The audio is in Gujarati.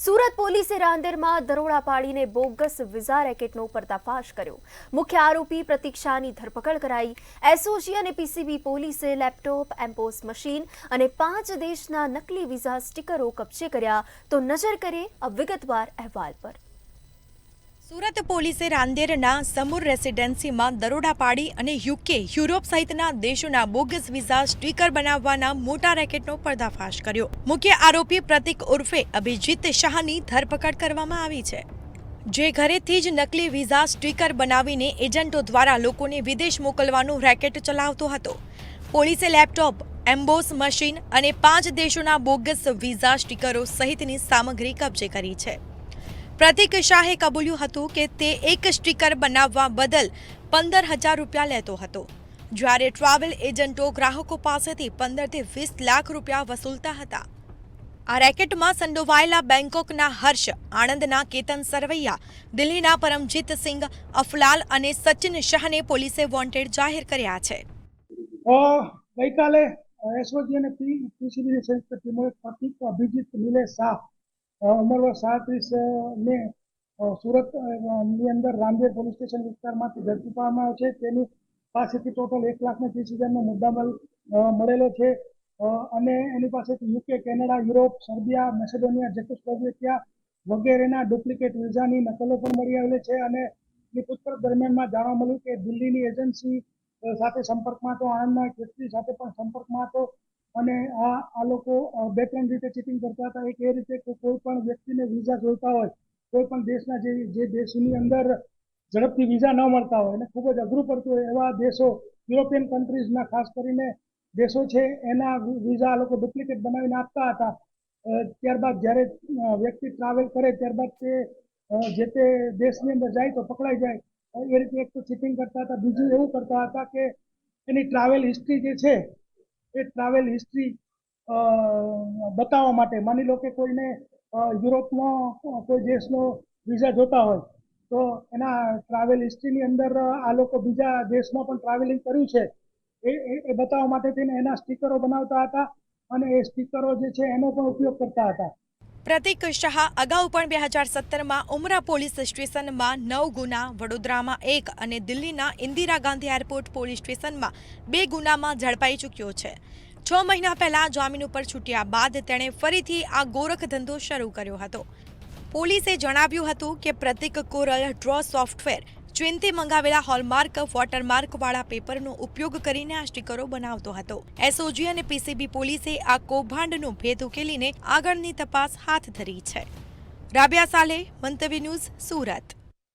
સુરત પોલીસે રાંદેરમાં દરોડા પાડીને બોગસ વિઝા રેકેટનો પર્દાફાશ કર્યો। મુખ્ય આરોપી પ્રતીક્ષાની ધરપકડ કરાઈ। એસઓજી અને પીસીબી પોલીસે લેપટોપ, એમ્પોસ મશીન અને 5 દેશના નકલી વિઝા સ્ટીકરો કબજે કર્યા। તો નજર કરીએ આ વિગતવાર અહેવાલ પર। સુરત પોલીસે રાંદેરના સમૂર રેસિડેન્સીમાં દરોડા પાડી અને યુકે, યુરોપ સહિતના દેશોના બોગસ વિઝા સ્ટીકર બનાવવાના મોટા રેકેટનો પર્દાફાશ કર્યો। મુખ્ય આરોપી પ્રતીક ઉર્ફે અભિજીત શાહની ધરપકડ કરવામાં આવી છે, જે ઘરેથી જ નકલી વિઝા સ્ટીકર બનાવીને એજન્ટો દ્વારા લોકોને વિદેશ મોકલવાનું રેકેટ ચલાવતો હતો। પોલીસે લેપટોપ, એમ્બોસ મશીન અને 5 દેશોના બોગસ વિઝા સ્ટીકરો સહિતની સામગ્રી કબજે કરી છે। પ્રતીક શાહે કબૂલ્યું હતું કે તે એક સ્ટીકર બનાવવા બદલ 15,000 રૂપિયા લેતો હતો, જ્યારે ટ્રાવેલ એજન્ટો ગ્રાહકો પાસેથી 15 થી 20 લાખ રૂપિયા વસૂલતા હતા। આ રેકેટમાં સંડોવાયેલા બેંકોકના હર્ષ, આણંદના કેતન સરવૈયા, દિલ્હીના પરમજીત સિંઘ અફલાલ અને સચિન શાહને પોલીસે વોન્ટેડ જાહેર કર્યા છે। ગઈકાલે એસઓજી અને પીસીબીની સંયુક્ત ટીમોએ પ્રતીક અભિજીત નિલેશ શાહ ઉંમર વર્ષ 37 ને સુરતની અંદર રાંદેર પોલીસ સ્ટેશન વિસ્તારમાંથી ઝડપી પાડવામાં આવ્યો છે। તેની પાસેથી ટોટલ 1,30,000નો મુદ્દામાલ મળેલો છે અને એની પાસેથી UK, Canada, Europe, Serbia, Macedonia, Czechoslovakia વગેરેના ડુપ્લિકેટ વિઝાની નકલો પણ મળી આવેલી છે અને એની પૂછપરછ દરમિયાનમાં જાણવા મળ્યું કે દિલ્હીની એજન્સી સાથે સંપર્કમાં હતો, આણંદના એક વ્યક્તિ સાથે પણ સંપર્કમાં હતો અને આ લોકો 2-3 રીતે ચીટિંગ કરતા હતા। એક એ રીતે કે કોઈ પણ વ્યક્તિને વિઝા જોઈતા હોય, કોઈ પણ દેશના જે દેશની અંદર ઝડપથી વિઝા ન મળતા હોય અને ખૂબ જ અઘરું પડતું હોય એવા દેશો, યુરોપિયન કન્ટ્રીઝના ખાસ કરીને દેશો છે, એના વિઝા આ લોકો ડુપ્લિકેટ બનાવીને આપતા હતા। ત્યારબાદ જ્યારે વ્યક્તિ ટ્રાવેલ કરે ત્યારબાદ તે દેશની અંદર જાય તો પકડાઈ જાય, એ રીતે એક તો ચીટિંગ કરતા હતા। બીજું એવું કરતા હતા કે એની ટ્રાવેલ હિસ્ટ્રી જે છે એ ટ્રાવેલ હિસ્ટ્રી બતાવવા માટે, માની લો કે કોઈને યુરોપનો કોઈ દેશનો વિઝા જોતા હોય તો એના ટ્રાવેલ હિસ્ટ્રીની અંદર આ લોકો બીજા દેશમાં પણ ટ્રાવેલિંગ કર્યું છે એ બતાવવા માટે થઈને એના સ્ટીકરો બનાવતા હતા અને એ સ્ટીકરો જે છે એનો પણ ઉપયોગ કરતા હતા। પ્રતીક શાહ અગાઉ પણ 2017માં ઉમરા પોલીસ સ્ટેશનમાં 9 ગુના, વડોદરામાં 1 અને દિલ્હીના ઇન્દિરા ગાંધી એરપોર્ટ પોલીસ સ્ટેશનમાં 2 ગુનામાં ઝડપાઈ ચૂક્યો છે। 6 મહિના પહેલા જામીન ઉપર છૂટ્યા બાદ તેણે ફરીથી આ ગોરખ ધંધો શરૂ કર્યો હતો। પોલીસે જણાવ્યું હતું કે પ્રતીક કોરલ ડ્રો સોફ્ટવેર, ચીનથી મંગાવેલા હોલમાર્ક, વોટરમાર્કવાળા પેપરનો ઉપયોગ કરીને આ સ્ટીકરો બનાવતો હતો। એસઓજી અને પીસીબી પોલીસે આ કૌભાંડનો ભેદ ઉકેલીને આગળની તપાસ હાથ ધરી છે। રાબિયા સાલેહ, મંતવ્ય ન્યૂઝ, સુરત।